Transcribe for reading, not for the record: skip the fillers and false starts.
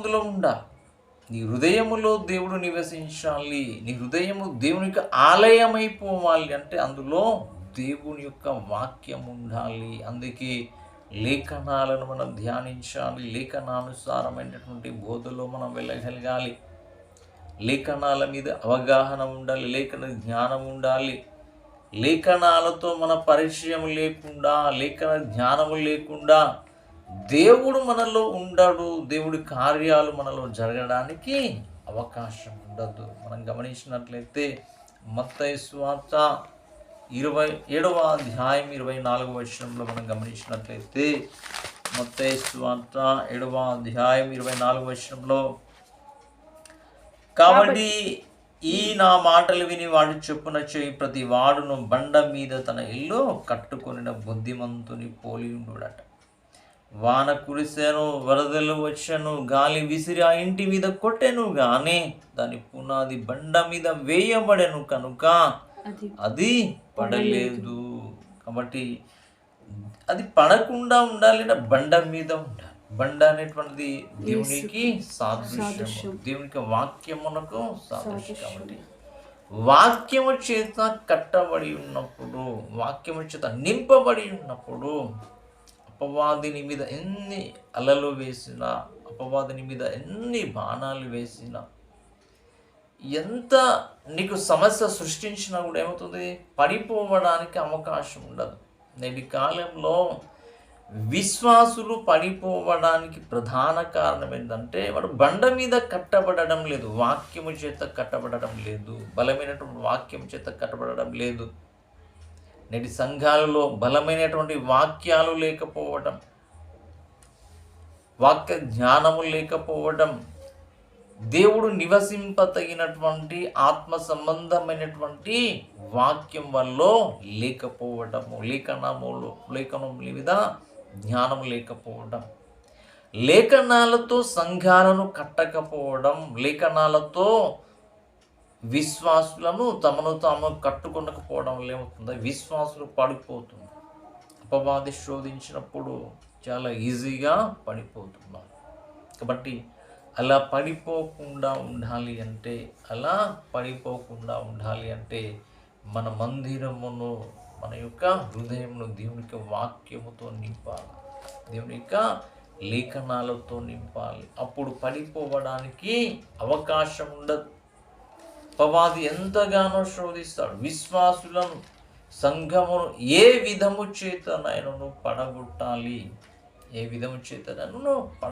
అందులో ఉండాలి. నీ హృదయములో దేవుడు నివసించాలి. నీ హృదయము దేవునికి ఆలయమైపోవాలి అంటే అందులో దేవుని యొక్క వాక్యం ఉండాలి. అందుకే లేఖనాలను మనం ధ్యానించాలి. లేఖనానుసారమైనటువంటి బోధలో మనం వెళ్ళగలగాలి. లేఖనాల మీద అవగాహన ఉండాలి. లేఖన జ్ఞానం ఉండాలి. లేఖనాలతో మన పరిచయం లేకుండా, లేఖన జ్ఞానము లేకుండా దేవుడు మనలో ఉండడు. దేవుడి కార్యాలు మనలో జరగడానికి అవకాశం ఉండదు. మనం గమనించినట్లయితే మత్తయి సువార్త 27వ అధ్యాయం 24వ వచనంలో మనం గమనించినట్లయితే మత్తయి సువార్త 7వ అధ్యాయం 24వ వచనంలో, కాబట్టి ఈ నా మాటలు విని వాడు చొప్పున చేయి ప్రతి వాడును బండ మీద తన ఇల్లు కట్టుకొనిన బుద్ధిమంతుని పోలి ఉండుడట. వాన కురిసెను, వరదలు వచ్చెను, గాలి విసిరి ఆ ఇంటి మీద కొట్టెను, గాని దాని పునాది బండ మీద వేయబడెను కనుక అది పడలేదు. కాబట్టి అది పడకుండా ఉండాలి, బండ మీద ఉండాలి. బండ అనేటువంటిది దేవునికి సాదృశ్యం, దేవునికి వాక్యమునకు సాదృశ్యం. కాబట్టి వాక్యము చేత కట్టబడి ఉన్నప్పుడు, వాక్యము చేత నింపబడి ఉన్నప్పుడు అపవాదిని మీద ఎన్ని అలలు వేసినా, అపవాదిని మీద ఎన్ని బాణాలు వేసినా, ఎంత నీకు సమస్య సృష్టించినా కూడా ఏమవుతుంది, పడిపోవడానికి అవకాశం ఉండదు. నేటి కాలంలో విశ్వాసులు పడిపోవడానికి ప్రధాన కారణం ఏంటంటే వాడు బండ మీద కట్టబడడం లేదు, వాక్యము చేత కట్టబడడం లేదు, బలమైనటువంటి వాక్యం చేత కట్టబడడం లేదు. నేటి సంఘాలలో బలమైనటువంటి వాక్యాలు లేకపోవడం, వాక్య జ్ఞానము లేకపోవడం, దేవుడు నివసింపతగినటువంటి ఆత్మ సంబంధమైనటువంటి వాక్యం వల్ల లేకపోవడము, లేఖనం మీద జ్ఞానం లేకపోవడం, లేఖనాలతో సంఘాలను కట్టకపోవడం, లేఖనాలతో విశ్వాసులను తమను తాము కట్టుకొనకపోవడం వల్ల ఏమవుతుంది, విశ్వాసులు పడిపోతుంది. అపవాది శోధించినప్పుడు చాలా ఈజీగా పడిపోతున్నారు. కాబట్టి అలా పడిపోకుండా ఉండాలి అంటే మన మందిరమును, మన యొక్క హృదయమును దేవునికి వాక్యముతో నింపాలి, దేవుని యొక్క లేఖనాలతో నింపాలి. అప్పుడు పడిపోవడానికి అవకాశం ఉండదు. అపవాది ఎంతగానో శోధిస్తాడు విశ్వాసులను, సంఘమును ఏ విధము చేతనైనను పడగొట్టాలి, ఏ విధము చేతనైనను